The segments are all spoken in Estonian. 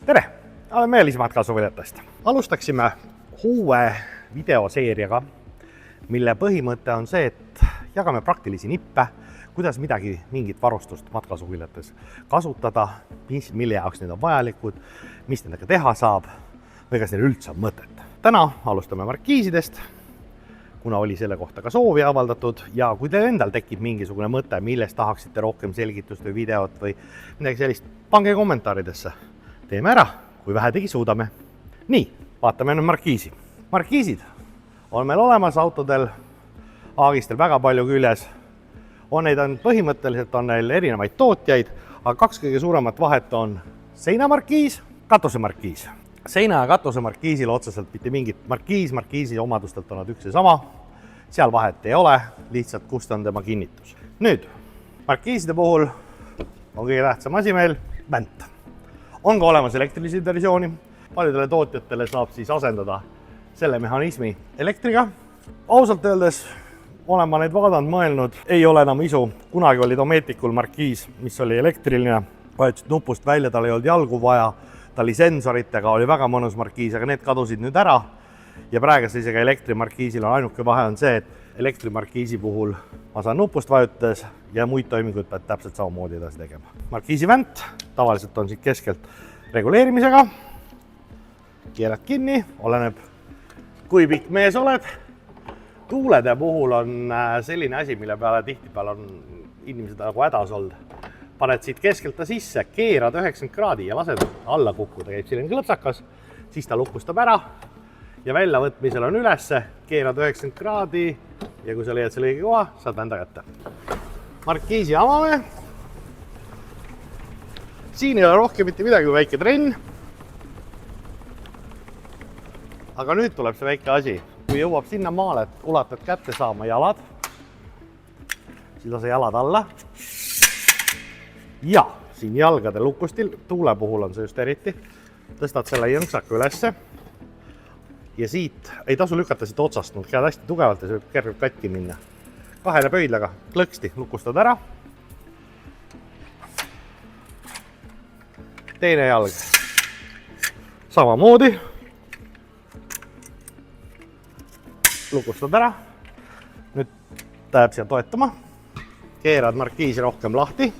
tere! Olen Meelis matkasuviljatest. Alustaksime uue videoseeriaga, mille põhimõte on see, et jagame praktilisi nippe, kuidas mingit varustust matkasuviljates kasutada, mille jaoks need on vajalikud, mis nendega teha saab või kas neil üldse on mõtet. Täna alustame markiisidest, kuna oli selle kohta ka soovi avaldatud ja kui teil endal tekib mingisugune mõte, millest tahaksite rohkem selgitust või videot või midagi sellist, pange kommentaaridesse. Teeme ära, kui vähedegi suudame. Nii, vaatame nüüd markiisi. Markiisid on meil olemas autodel, aagistel väga palju küljes. Põhimõtteliselt on neil erinevaid tootjaid, aga kaks kõige suuremat vahet on seinamarkiis, katusemarkiis. Seina ja katusemarkiisil otseselt mitte mingit markiisi omadustelt on nad üks ja sama. Seal vahet ei ole, lihtsalt kust on tema kinnitus. Nüüd, markiiside puhul on kõige tähtsam asi meil vänt. On ka olemas elektrilisi versiooni. Paljudele tootjatele saab siis asendada selle mehhanismi elektriga. Ausalt öeldes olen ma neid vaadanud, mõelnud, ei ole enam isu. Kunagi oli Dometicul markiis, mis oli elektriline, vajutasid nupust välja, tal ei olnud jalgu vaja, ta oli sensoritega, oli väga mõnus markiis, aga need kadusid nüüd ära. Ja praeguse isegi elektrimarkiisil on ainuke vahe on see, et elektrimarkiisi puhul ma saan nupust vajutades ja muid toiminguid pead täpselt samamoodi edasi tegema. Markiisi vänt tavaliselt on siit keskelt reguleerimisega. Keerad kinni, oleneb kui pikk mees oled. Tuulede puhul on selline asi, mille peale tihtipeale on inimesed nagu hädas olnud. Paned siit keskelt ta sisse, keerad 90 kraadi ja lased alla kukkuda, käib selline klõpsakas, siis ta lukustab ära ja väljavõtmisel on ülesse, keerad 90 kraadi ja kui sa leiad selle õige koha, saad vända kätte. Markiisi avame. Siin ei ole rohkem mitte midagi kui väike trenn. Aga nüüd tuleb see väike asi. Kui jõuab sinna maale, et ulatad kätte saama jalad, siis lase jalad alla. Ja siin jalgade lukustil, tuule puhul on see just eriti, tõstad selle jõnksaka ülesse ja siit ei tasu lükata siit otsast, käed hästi tugevalt ja see võib kergelt katki minna. Kahele pöidlaga klõksti lukustad ära. Teine jalg samamoodi. Lukustad ära. Nüüd ta jääb siia toetama. Keerad markiisi rohkem lahti.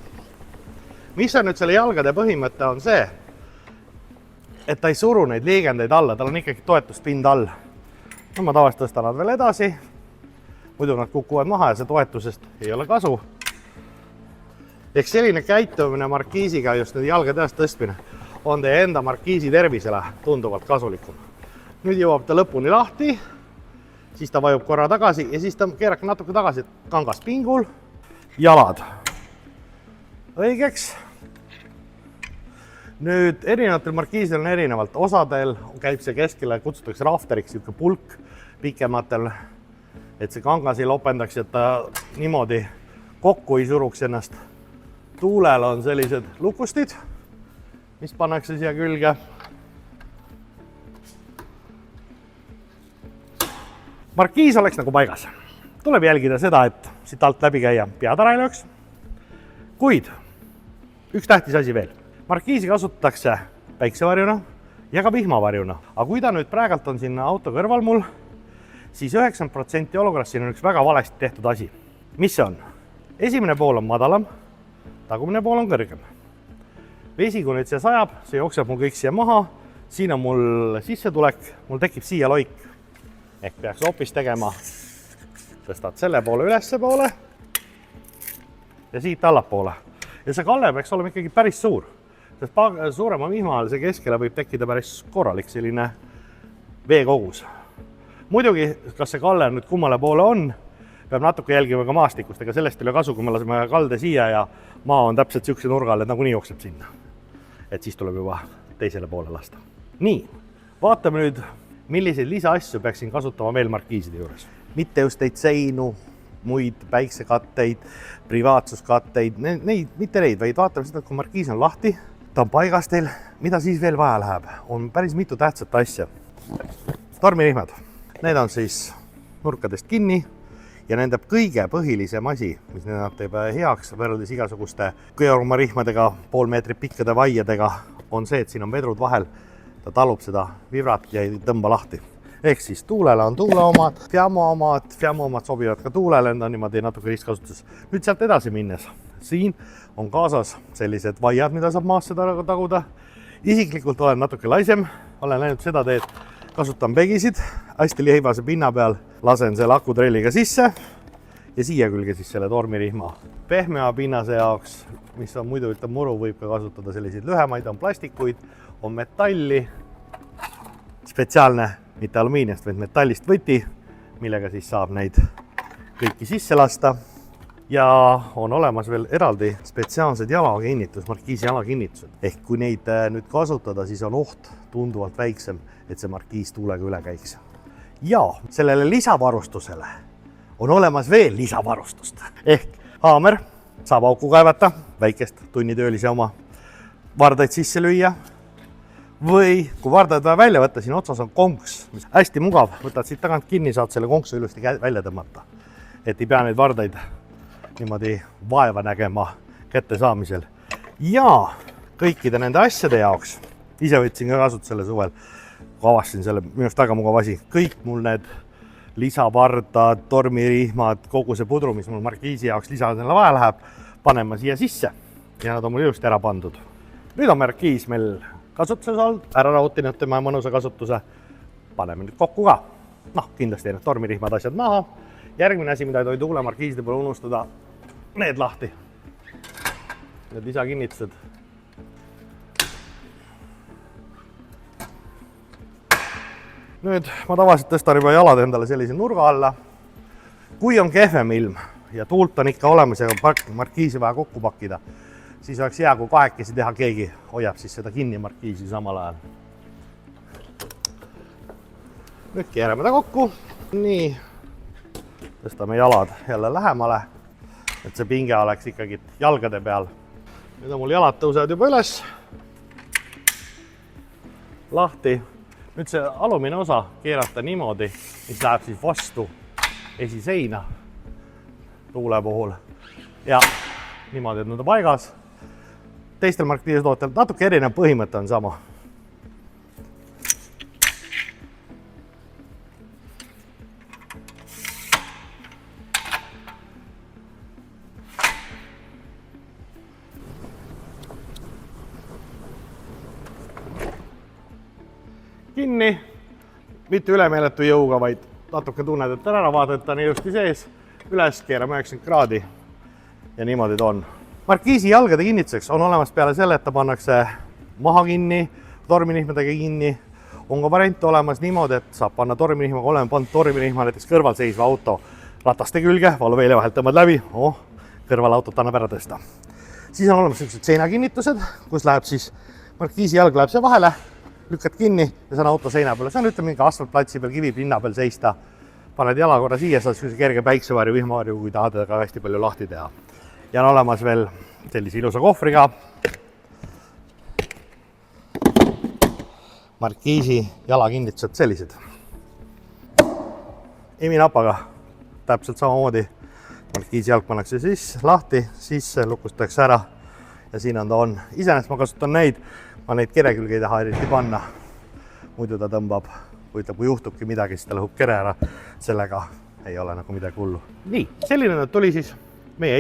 Mis on nüüd selle jalgade põhimõte on see, et ta ei suru neid liigendeid alla, tal on ikkagi toetuspind all. No, ma tavaliselt tõstan nad veel edasi, muidu nad kukuvad maha ja see toetusest ei ole kasu. Ehk selline käitumine markiisiga, just need jalgade edasi tõstmine, on teie enda markiisi tervisele tunduvalt kasulikum. Nüüd jõuab ta lõpuni lahti, siis ta vajub korra tagasi ja siis ta keerab natuke tagasi kangas pingul, jalad õigeks. Nüüd erinevatel markiisidel on erinevalt. Osadel käib see keskele, kutsutakse rafteriks, siuke pulk pikematel, et see kangas ei lopendaks, et ta niimoodi kokku ei suruks ennast. Tuulel on sellised lukustid, mis pannakse siia külge. Markiis oleks nagu paigas. Tuleb jälgida seda, et siit alt läbi käia pead ära ei lööks. Kuid üks tähtis asi veel. Markiisi kasutatakse päiksevarjuna ja ka vihmavarjuna. Aga kui ta nüüd praegalt on siin auto kõrval mul, siis 90% olukorras siin on üks väga valesti tehtud asi. Mis see on? Esimene pool on madalam, tagumine pool on kõrgem. Vesi, kui nüüd see sajab, see jookseb mul kõik siia maha. Siin on mul sissetulek, mul tekib siia loik. Ehk peaks hoopis tegema, tõstad selle poole ülesse poole ja siit allapoole. Ja see kalle peaks olema ikkagi päris suur. Sest suurema vihma all see keskele võib tekkida päris korralik selline veekogus. Muidugi, kas see kalle nüüd kummale poole on, peab natuke jälgima ka maastikust, ega sellest ei ole kasu, kui me laseme kalde siia ja maa on täpselt siukse nurgal, et nagunii jookseb sinna. Et siis tuleb juba teisele poole lasta. Nii, vaatame nüüd, milliseid lisaasju peaksin kasutama veel markiiside juures. Mitte just neid seinu, muid päiksekatteid, privaatsuskatteid, mitte neid, vaid vaatame seda, kui markiis on lahti, ta on paigas teil, mida siis veel vaja läheb? On päris mitu tähtsat asja. Tormirihmad. Need on siis nurkadest kinni ja nende kõige põhilisem asi, mis need teeb heaks võrreldes igasuguste köörumarihmadega, pool meetrit pikkade vaiadega, on see, et siin on vedrud vahel, ta talub seda vibrat ja ei tõmba lahti. Ehk siis tuulele on tuule omad, Fiammo omad sobivad ka tuulele, need on niimoodi natuke ristkasutuses. Nüüd sealt edasi minnes, siin on kaasas sellised vaiad, mida saab maasse taguda. Isiklikult olen natuke laisem, olen läinud seda teed, kasutan pegisid, hästi lihivase pinna peal lasen selle akutrelliga sisse ja siia külge siis selle tormirihma. Pehmea pinnase jaoks, mis on muidu ütleb muru, võib ka kasutada selliseid lühemaid, on plastikuid, on metalli, spetsiaalne mitte alumiiniast, vaid metallist võti, millega siis saab neid kõiki sisse lasta. Ja on olemas veel eraldi spetsiaalsed jalakinnitus, markiisi jalakinnitused. Ehk kui neid nüüd kasutada, siis on oht tunduvalt väiksem, et see markiis tuulega üle käiks. Ja sellele lisavarustusele on olemas veel lisavarustust. Ehk haamer saab auku kaevata, väikest tunnitöölise oma, vardaid sisse lüüa. Või kui vardad vaja välja võtta, siin otsas on konks, mis hästi mugav, võtad siit tagant kinni, saad selle konksu ilusti välja tõmmata. Et ei pea neid vardaid niimoodi vaeva nägema kätte saamisel. Ja kõikide nende asjade jaoks, ise võtsin ka kasutusele suvel, kui avastasin selle, minust väga mugav asi, kõik mul need lisavardad, tormirihmad, kogu see pudru, mis mul markiisi jaoks lisadele vaja läheb, panen ma siia sisse ja nad on mul ilusti ära pandud. Nüüd on markiis meil kasutuses olnud, ära rautinud tema mõnusa kasutuse. Paneme nüüd kokku ka. Kindlasti need tormirihmad asjad maha. Järgmine asi, mida ei tohi tuulemarkiiside pole unustada, need lahti. Need lisakinnitused. Nüüd ma tavaliselt tõstan juba jalad endale sellise nurga alla. Kui on kehvem ilm ja tuult on ikka olemas ja markiisi vaja kokku pakkida, siis oleks hea, kui kahekesi teha, keegi hoiab siis seda kinni markiisi samal ajal. Nüüd keerame ta kokku. Nii, tõstame jalad jälle lähemale, et see pinge oleks ikkagi jalgade peal. Nüüd on mul jalad tõusevad juba üles. Lahti. Nüüd see alumine osa keerata niimoodi, mis läheb siis vastu esiseina tuule puhul. Ja niimoodi, et nad on paigas. Teistel markiisitootel natuke erinev põhimõte on sama. Kinni, mitte ülemeeletu jõuga, vaid natuke tunned, et ära vaadata, ta on ilusti sees, üles keerame 90 kraadi ja niimoodi ta on. Markiisi jalgade kinnituseks on olemas peale selle, et ta pannakse maha kinni, torminihmadega kinni. On ka variant olemas niimoodi, et saab panna torminihmaga, oleme pannud torminihma näiteks kõrval seisva auto rataste külge, valuveele vahelt tõmbad läbi, kõrval autot annab ära tõsta. Siis on olemas sellised seinakinnitused, kus läheb siis markiisi jalg läheb see vahele, lükkad kinni ja see on auto seina peal. See on ütleme mingi asfaltplatsi peal, kivi pinna peal seista. Paned jala korra siia, saad kerge päiksevarju, vihmavarju, kui tahad ka hästi palju lahti teha. Ja on olemas veel sellise ilusa kohvriga. Markiisi jalakinnitused sellised. Iminapaga täpselt samamoodi. Markiisi jalg pannakse siis lahti, sisse lukustatakse ära ja siin on ta on. Iseenesest ma kasutan neid, ma neid kere külge ei taha eriti panna. Muidu ta tõmbab, kui juhtubki midagi, siis ta lõhub kere ära. Sellega ei ole nagu midagi hullu. Nii, selline nüüd tuli siis meie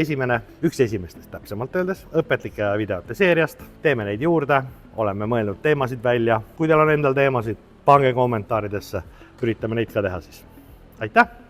üks esimestest täpsemalt öeldes õpetlike videote seeriast. Teeme neid juurde, oleme mõelnud teemasid välja. Kui teil on endal teemasid, pange kommentaaridesse, üritame neid ka teha siis. Aitäh!